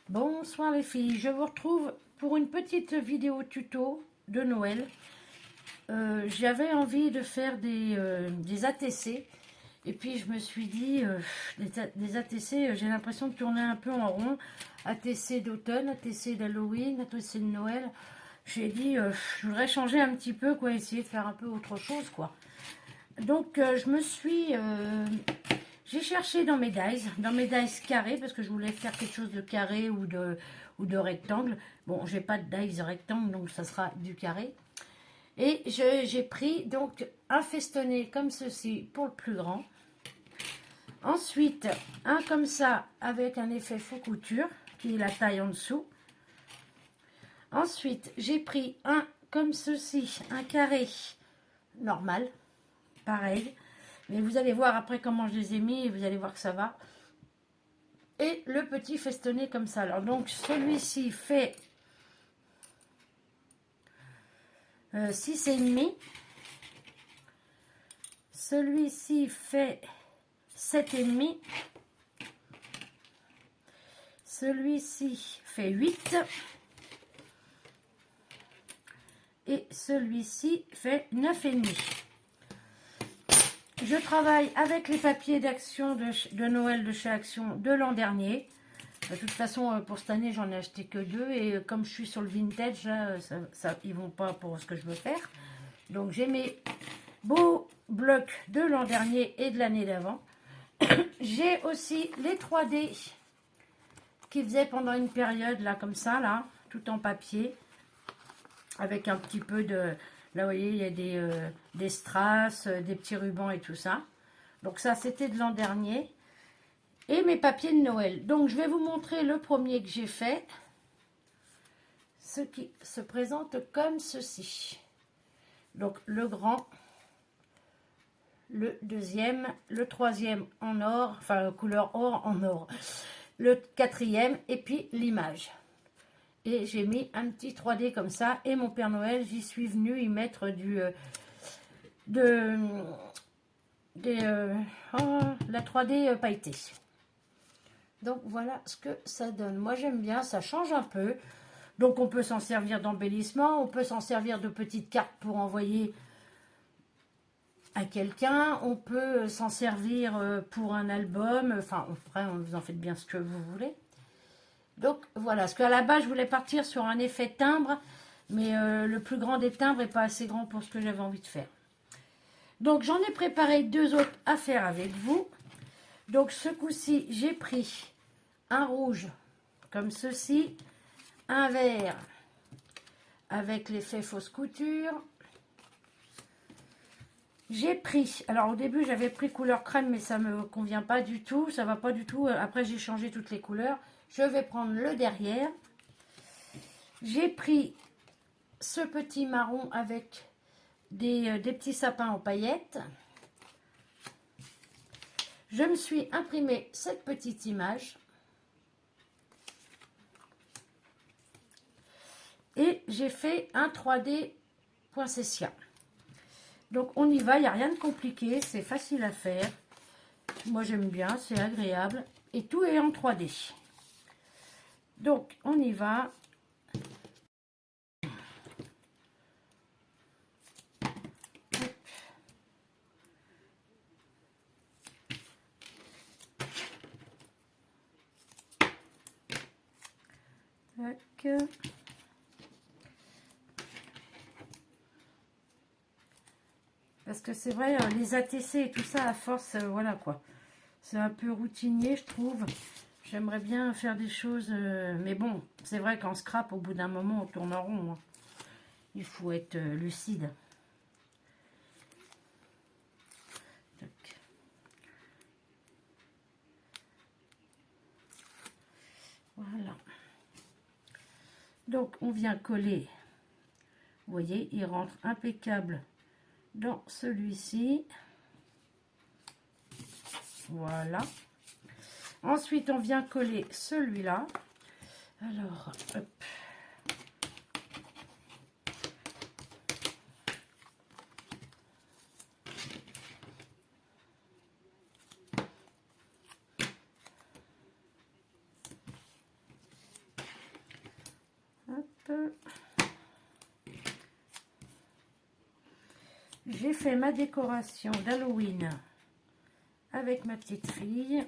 Bonsoir les filles, je vous retrouve pour une petite vidéo tuto de Noël. J'avais envie de faire des ATC et puis je me suis dit, des ATC, j'ai l'impression de tourner un peu en rond. ATC d'automne, ATC d'Halloween, ATC de Noël. J'ai dit, je voudrais changer un petit peu, quoi, essayer de faire un peu autre chose, quoi. Donc j'ai cherché dans mes dies carrés, parce que je voulais faire quelque chose de carré ou de rectangle. Bon, j'ai pas de dies rectangle, donc ça sera du carré. Et j'ai pris donc un festonné comme ceci pour le plus grand. Ensuite, un comme ça avec un effet faux couture, qui est la taille en dessous. Ensuite, j'ai pris un comme ceci, un carré normal, pareil. Mais vous allez voir après comment je les ai mis et vous allez voir que ça va. Et le petit festonné comme ça. Alors donc celui-ci fait 6,5. Celui-ci fait 7,5. Celui-ci fait 8. Et celui-ci fait 9,5. Je travaille avec les papiers d'action de Noël de chez Action de l'an dernier. De toute façon, pour cette année, j'en ai acheté que 2. Et comme je suis sur le vintage, là, ils ne vont pas pour ce que je veux faire. Donc, j'ai mes beaux blocs de l'an dernier et de l'année d'avant. J'ai aussi les 3D qui faisaient pendant une période, là, comme ça, là, tout en papier. Avec un petit peu de... Là, vous voyez, il y a des strass, des petits rubans et tout ça. Donc ça, c'était de l'an dernier. Et mes papiers de Noël. Donc, je vais vous montrer le premier que j'ai fait. Ce qui se présente comme ceci. Donc, le grand, le deuxième, le troisième en or, enfin, couleur or en or. Le quatrième, et puis l'image. Et j'ai mis un petit 3D comme ça. Et mon Père Noël, j'y suis venue y mettre la 3D pailletée. Donc voilà ce que ça donne. Moi j'aime bien, ça change un peu. Donc on peut s'en servir d'embellissement. On peut s'en servir de petites cartes pour envoyer à quelqu'un. On peut s'en servir pour un album. Enfin, après, vous en faites bien ce que vous voulez. Donc voilà, parce qu'à la base je voulais partir sur un effet timbre, mais le plus grand des timbres n'est pas assez grand pour ce que j'avais envie de faire. Donc j'en ai préparé 2 autres à faire avec vous. Donc ce coup-ci j'ai pris un rouge comme ceci, un vert avec l'effet fausse couture. J'ai pris, alors au début j'avais pris couleur crème mais ça me convient pas du tout, ça va pas du tout, après j'ai changé toutes les couleurs. Je vais prendre le derrière. J'ai pris ce petit marron avec des petits sapins en paillettes. Je me suis imprimé cette petite image. Et j'ai fait un 3D poinsettia. Donc on y va, il n'y a rien de compliqué, c'est facile à faire. Moi j'aime bien, c'est agréable. Et tout est en 3D. Donc on y va. Tac. Parce que c'est vrai, les ATC et tout ça, à force, voilà quoi. C'est un peu routinier, je trouve. J'aimerais bien faire des choses, mais bon, c'est vrai qu'en scrap, au bout d'un moment, on tourne en rond. Hein. Il faut être lucide. Tac. Voilà. Donc, on vient coller. Vous voyez, il rentre impeccable dans celui-ci. Voilà. Ensuite, on vient coller celui-là. Alors, hop. J'ai fait ma décoration d'Halloween avec ma petite fille.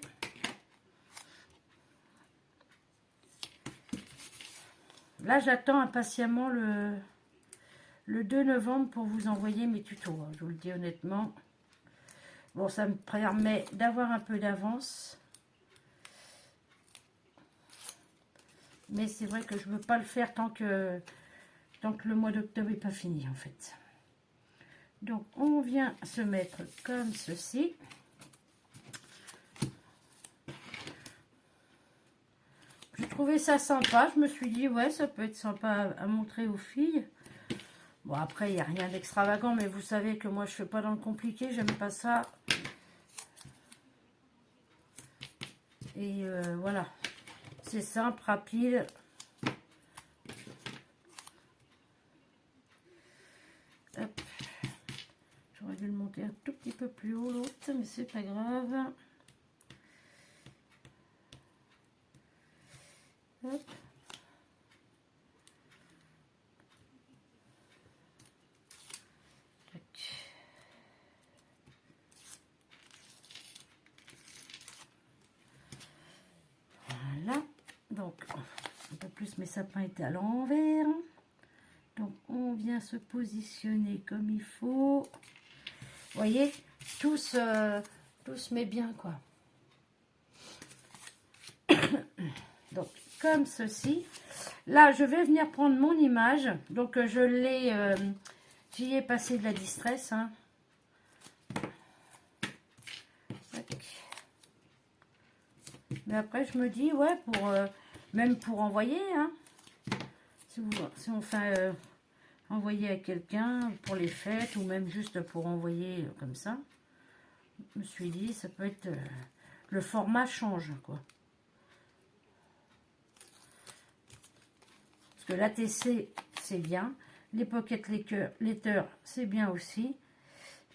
Là, j'attends impatiemment le 2 novembre pour vous envoyer mes tutos. Je vous le dis honnêtement. Bon, ça me permet d'avoir un peu d'avance. Mais c'est vrai que je ne veux pas le faire tant que le mois d'octobre n'est pas fini, en fait. Donc, on vient se mettre comme ceci. J'ai trouvé ça sympa. Je me suis dit, ouais, ça peut être sympa à montrer aux filles. Bon, après, il n'y a rien d'extravagant, mais vous savez que moi, je ne fais pas dans le compliqué. J'aime pas ça. Et voilà. C'est simple, rapide. Hop. J'aurais dû le monter un tout petit peu plus haut, l'autre, mais c'est pas grave. Hop. Voilà. Donc, un peu plus, mes sapins étaient à l'envers. Donc, on vient se positionner comme il faut. Vous voyez, tout se met bien, quoi. Donc, comme ceci. Là, je vais venir prendre mon image. Donc, je l'ai... j'y ai passé de la distress. Hein. Mais après, je me dis, ouais, même pour envoyer, hein. Si on fait envoyer à quelqu'un pour les fêtes ou même juste pour envoyer comme ça, je me suis dit, ça peut être... le format change, quoi. Parce que l'ATC, c'est bien. Les pocket letters, c'est bien aussi.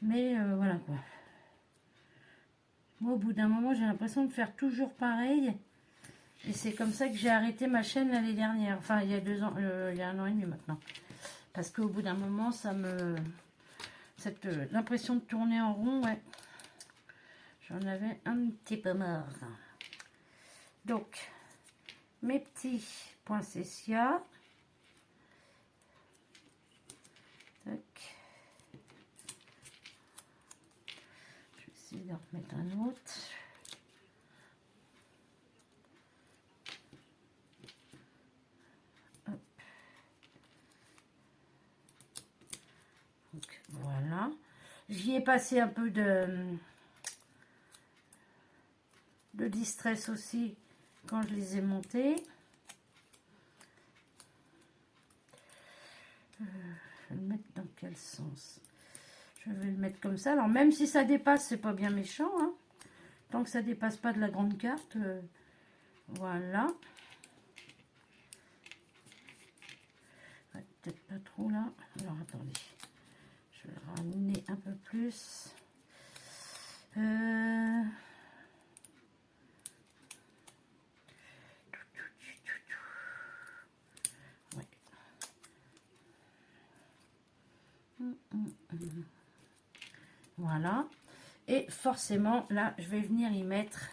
Mais voilà, quoi. Moi, au bout d'un moment, j'ai l'impression de faire toujours pareil. Et c'est comme ça que j'ai arrêté ma chaîne l'année dernière. Enfin, il y a 2 ans, il y a 1 an et demi maintenant. Parce qu'au bout d'un moment, ça me... l'impression de tourner en rond, ouais. J'en avais un petit peu marre. Donc, mes petits poinsettias. Tac. Je vais essayer d'en remettre un autre. Hop. Donc, voilà. J'y ai passé un peu de distress aussi quand je les ai montés. Je vais le mettre dans quel sens? Je vais le mettre comme ça. Alors même si ça dépasse, c'est pas bien méchant. Hein. Tant que ça dépasse pas de la grande carte. Voilà. Ouais, peut-être pas trop là. Alors attendez. Je vais le ramener un peu plus. Ouais. Voilà. Et forcément, là, je vais venir y mettre...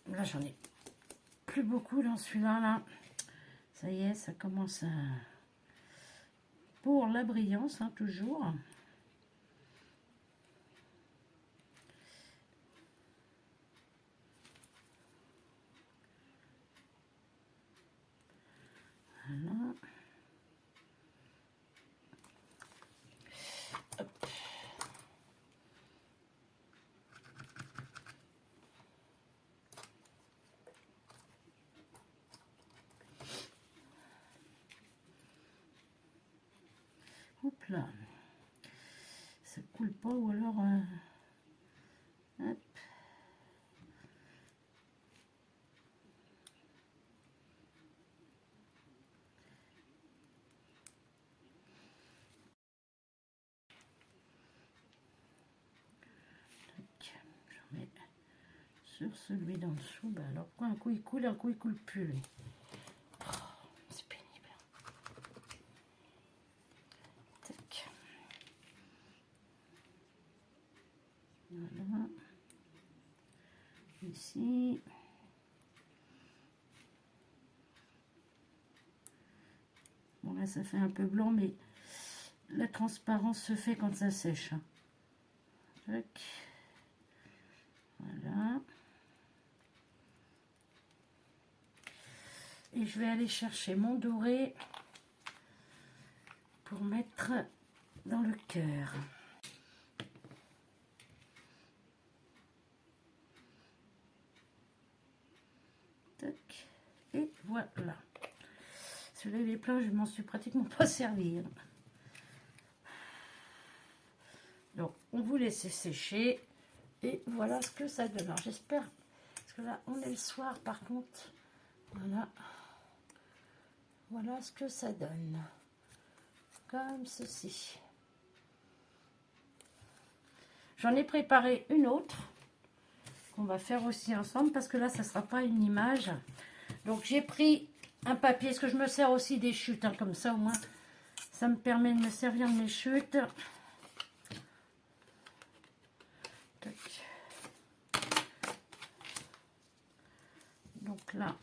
Là, j'en ai plus beaucoup dans celui-là. Là. Ça y est, ça commence à... Pour la brillance, hein, toujours. Voilà. Hop. Hop là. Ça coule pas ou alors... hop. Je mets sur celui d'en dessous. Bah alors, un coup il coule, un coup il coule plus. Lui. Oh, c'est pénible. ici. Bon, là, ça fait un peu blanc, mais la transparence se fait quand ça sèche. Tac. Voilà. Et je vais aller chercher mon doré pour mettre dans le cœur. Tac. Et voilà. Celui-là, il est plein, je m'en suis pratiquement pas servi. Donc, on vous laisse sécher. Et voilà ce que ça donne. Alors, j'espère, parce que là, on est le soir, par contre. Voilà. Voilà ce que ça donne. Comme ceci. J'en ai préparé une autre qu'on va faire aussi ensemble, parce que là, ça ne sera pas une image. Donc, j'ai pris un papier, parce que je me sers aussi des chutes, hein, comme ça, au moins, ça me permet de me servir de mes chutes. Tac. Donc là,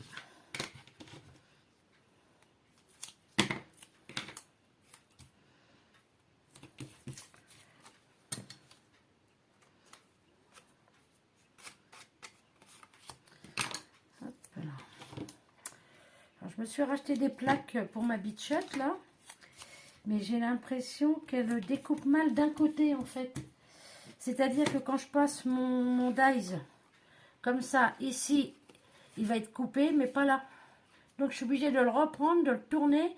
hop là. Alors, je me suis racheté des plaques pour ma bichette là, mais j'ai l'impression qu'elle découpe mal d'un côté en fait. C'est-à-dire que quand je passe mon dies comme ça, ici, il va être coupé, mais pas là. Donc je suis obligée de le reprendre, de le tourner.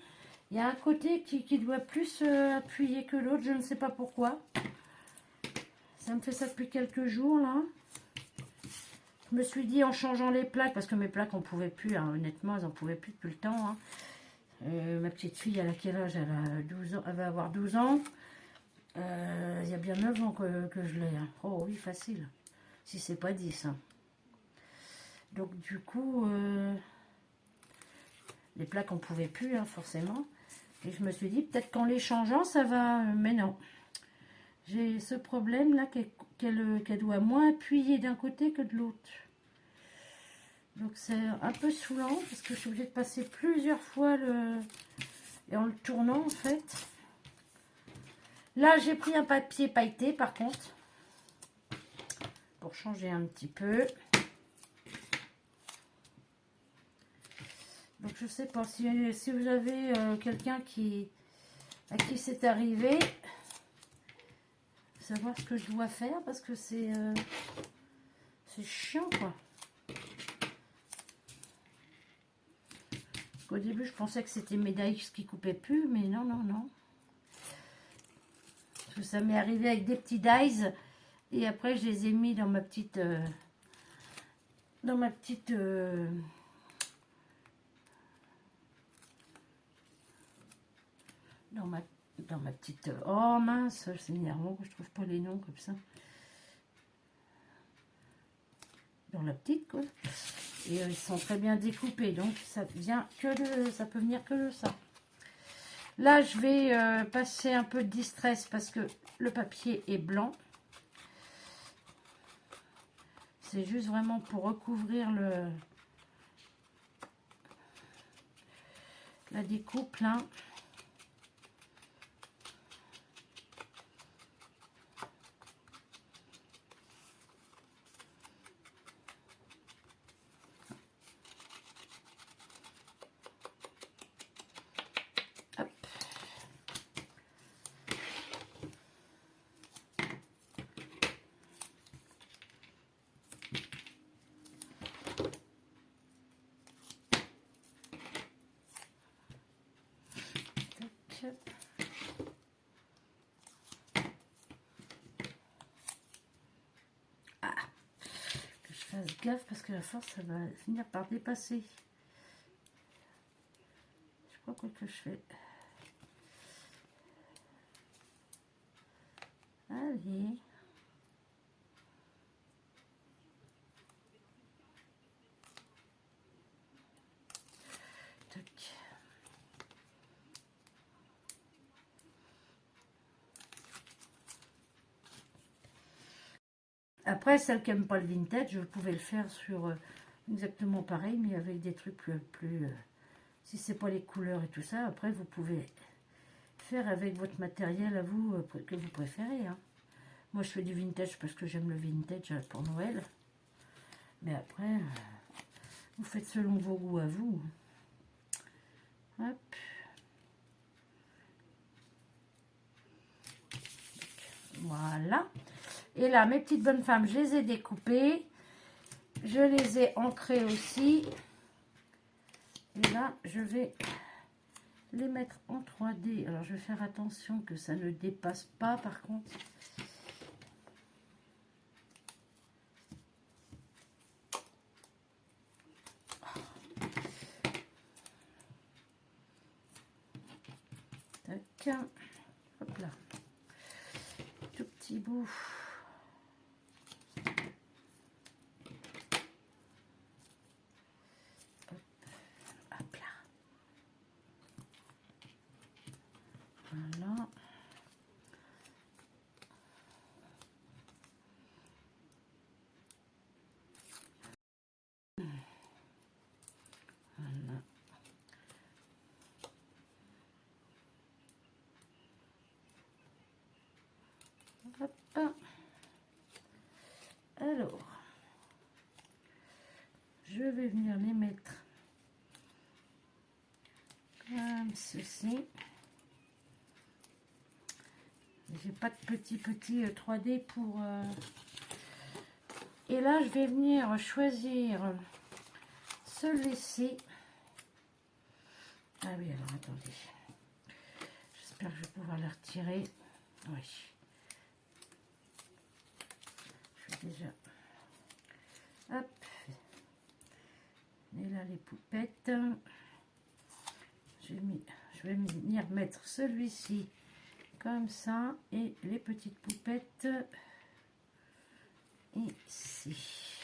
Il y a un côté qui doit plus appuyer que l'autre, je ne sais pas pourquoi. Ça me fait ça depuis quelques jours là. Je me suis dit en changeant les plaques, parce que mes plaques on pouvait plus, hein, honnêtement, elles en pouvaient plus depuis le temps. Hein. Ma petite fille, elle a quel âge? Elle a 12 ans, elle va avoir 12 ans. Il y a bien 9 ans que je l'ai. Hein. Oh oui, facile. Si c'est pas 10. Hein. Donc du coup, les plaques on pouvait plus, hein, forcément. Et je me suis dit, peut-être qu'en les changeant, ça va... mais non. J'ai ce problème là qu'elle doit moins appuyer d'un côté que de l'autre. Donc c'est un peu saoulant parce que je suis obligée de passer plusieurs fois et en le tournant en fait. Là j'ai pris un papier pailleté par contre pour changer un petit peu. Donc je sais pas si vous avez quelqu'un à qui c'est arrivé, savoir ce que je dois faire parce que c'est chiant quoi. Au début, je pensais que c'était mes dies qui coupaient plus, mais non, non, non. Parce que ça m'est arrivé avec des petits dies, et après, je les ai mis dans ma petite... dans ma petite oh mince, c'est énervant que je trouve pas les noms comme ça. Dans la petite, quoi. Et ils sont très bien découpés, donc ça vient ça peut venir que de ça. Là, je vais passer un peu de distress parce que le papier est blanc. C'est juste vraiment pour recouvrir la découpe là. Ah, que je fasse gaffe parce que la force ça va finir par dépasser. Je crois quoi que je fais. Allez. Tac. Après, celles qui n'aiment pas le vintage, vous pouvez le faire sur exactement pareil, mais avec des trucs plus si c'est pas les couleurs et tout ça, après, vous pouvez faire avec votre matériel à vous, que vous préférez. Hein. Moi, je fais du vintage parce que j'aime le vintage pour Noël. Mais après, vous faites selon vos goûts à vous. Hop. Voilà. Et là, mes petites bonnes femmes, je les ai découpées. Je les ai ancrées aussi. Et là, je vais les mettre en 3D. Alors, je vais faire attention que ça ne dépasse pas, par contre. Tac. Hop là. Tout petit bout. Hop là. Voilà. Voilà. Hop. Alors, je vais venir les mettre comme ceci. J'ai pas de petit 3D pour... Et là, je vais venir choisir celui-ci. Ah oui, alors attendez. J'espère que je vais pouvoir la retirer. Oui. Je vais déjà... Hop. Et là, les poupettes. Je vais venir mettre celui-ci comme ça. Et les petites poupettes ici.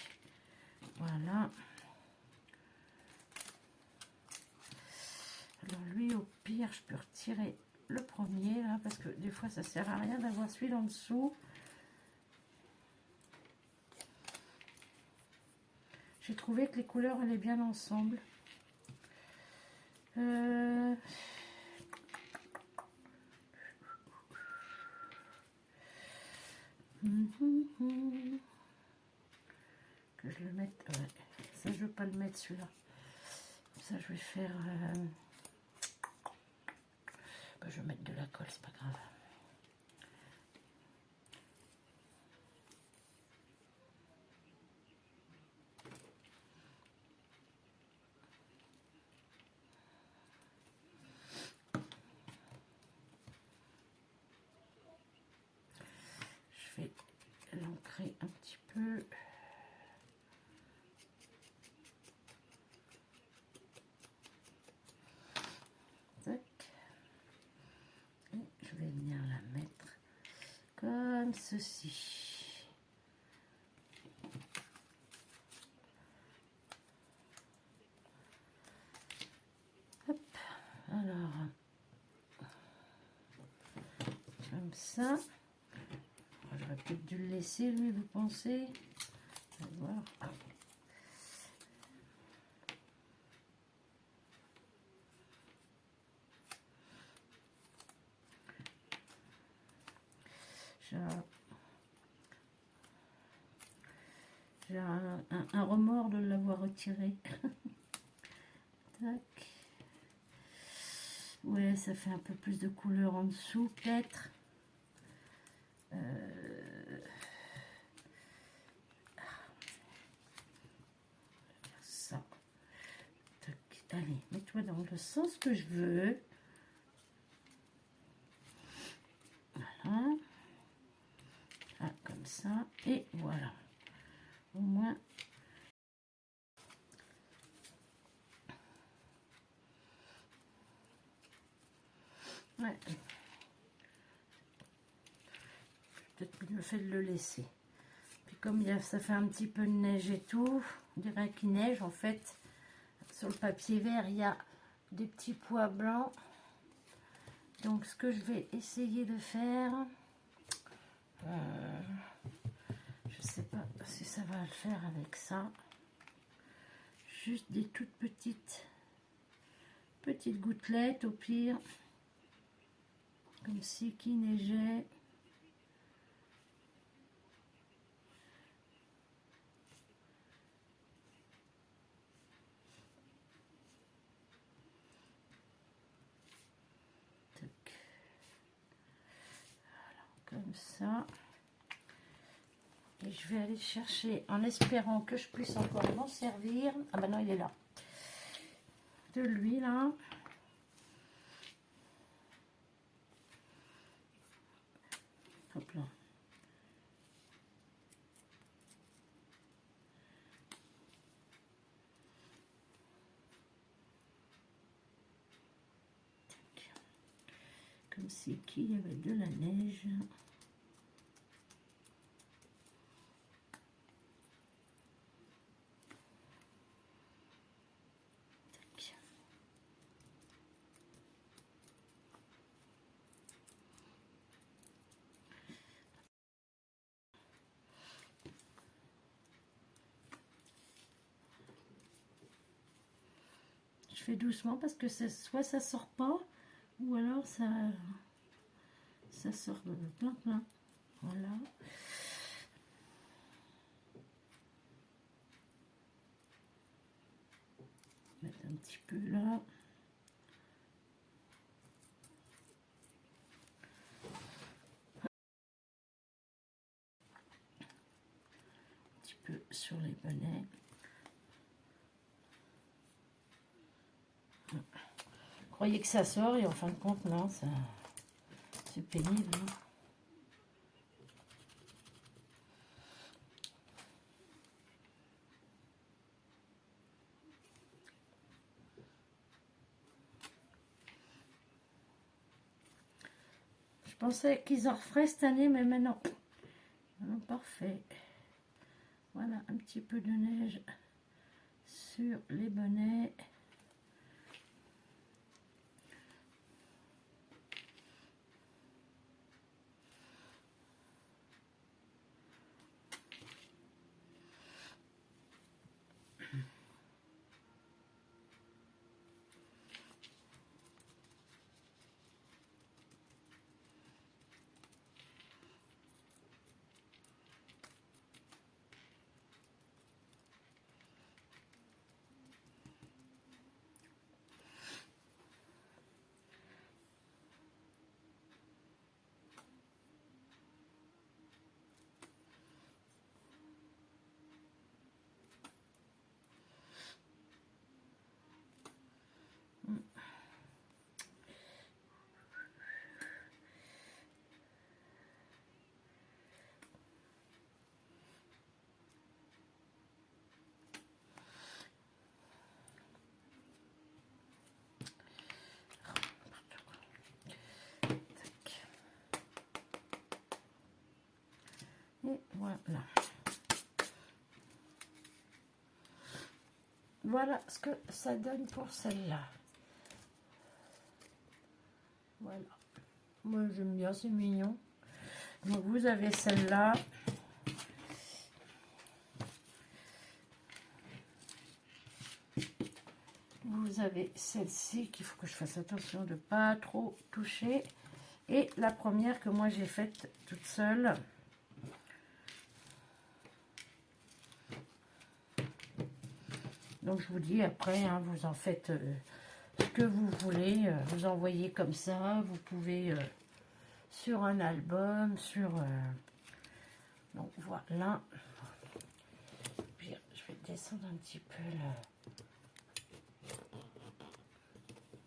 Voilà. Alors lui, au pire, je peux retirer le premier là, parce que des fois ça sert à rien d'avoir celui en dessous. J'ai trouvé que les couleurs allaient bien ensemble. Que je le mette, ouais. Ça je veux pas le mettre celui-là. Ça je vais faire je vais mettre de la colle, c'est pas grave. Je vais l'ancrer un petit peu. Tac. Et je vais venir la mettre comme ceci. Hop. Alors, comme ça. J'aurais peut-être dû le laisser, lui, vous pensez? On va voir. J'ai un remords de l'avoir retiré. Tac. Ouais, ça fait un peu plus de couleur en dessous, peut-être. Ça. Tac. Allez, mets-toi dans le sens que je veux. Voilà. Ah, comme ça. Et voilà. Au moins. Ouais. Peut-être le fait de le laisser. Puis comme ça fait un petit peu de neige et tout, on dirait qu'il neige en fait. Sur le papier vert, il y a des petits pois blancs. Donc ce que je vais essayer de faire, je sais sais pas si ça va le faire avec ça. Juste des toutes petites gouttelettes au pire. Comme si qui neigeait. Tac. Voilà, comme ça. Et je vais aller chercher en espérant que je puisse encore m'en servir. Ah bah non, il est là. De l'huile, hein. Hop là. Tac. Comme si qu'il y avait de la neige. Tac. Je fais doucement parce que soit ça sort pas, ou alors ça sort plein plein. Voilà. Mettre un petit peu là. Un petit peu sur les bonnets. Vous croyez que ça sort et en fin de compte, non, ça c'est pénible. Hein. Je pensais qu'ils en referaient cette année, mais maintenant, non, parfait. Voilà, un petit peu de neige sur les bonnets. Et voilà. Voilà ce que ça donne pour celle-là. Voilà. Moi j'aime bien, c'est mignon. Donc vous avez celle-là. Vous avez celle-ci qu'il faut que je fasse attention de ne pas trop toucher. Et la première que moi j'ai faite toute seule. Donc je vous dis après, hein, vous en faites ce que vous voulez. Vous envoyez comme ça. Vous pouvez sur un album, sur... donc voilà. Puis, je vais descendre un petit peu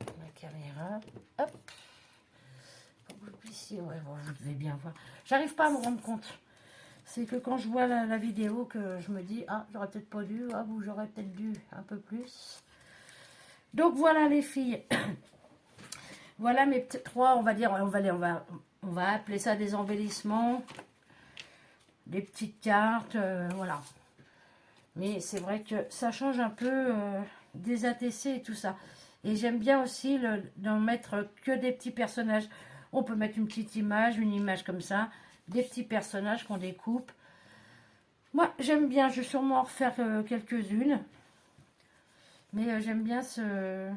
la caméra. Hop. Pour que vous puissiez... Ouais, bon, vous devez bien voir. J'arrive pas à me rendre compte. C'est que quand je vois la vidéo que je me dis, ah, j'aurais peut-être pas dû, ah, ou j'aurais peut-être dû un peu plus. Donc voilà les filles. Voilà mes trois, on va dire, on va appeler ça des embellissements, des petites cartes, voilà. Mais c'est vrai que ça change un peu des ATC et tout ça. Et j'aime bien aussi d'en mettre que des petits personnages. On peut mettre une petite image, une image comme ça, des petits personnages qu'on découpe. Moi, j'aime bien, je vais sûrement en refaire quelques-unes. Mais j'aime bien ce...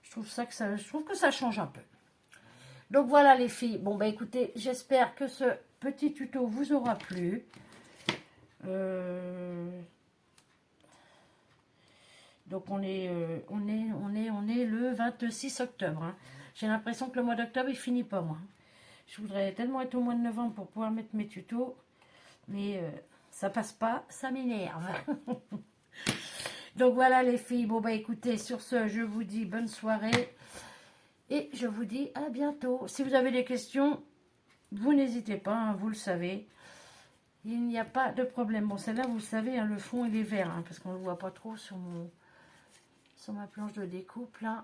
Je trouve que ça change un peu. Donc voilà les filles. Bon, bah écoutez, j'espère que ce petit tuto vous aura plu. Donc on est le 26 octobre. Hein. J'ai l'impression que le mois d'octobre, il finit pas, moi. Je voudrais tellement être au mois de novembre pour pouvoir mettre mes tutos. Mais ça passe pas, ça m'énerve. Donc voilà les filles. Bon bah écoutez, sur ce, je vous dis bonne soirée. Et je vous dis à bientôt. Si vous avez des questions, vous n'hésitez pas, hein, vous le savez. Il n'y a pas de problème. Bon, celle-là, vous le savez, hein, le fond, il est vert, hein, parce qu'on ne le voit pas trop sur ma planche de découpe, là.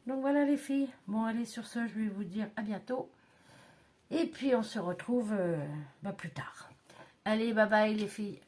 Donc voilà les filles. Bon, allez, sur ce, je vais vous dire à bientôt. Et puis, on se retrouve plus tard. Allez, bye bye les filles.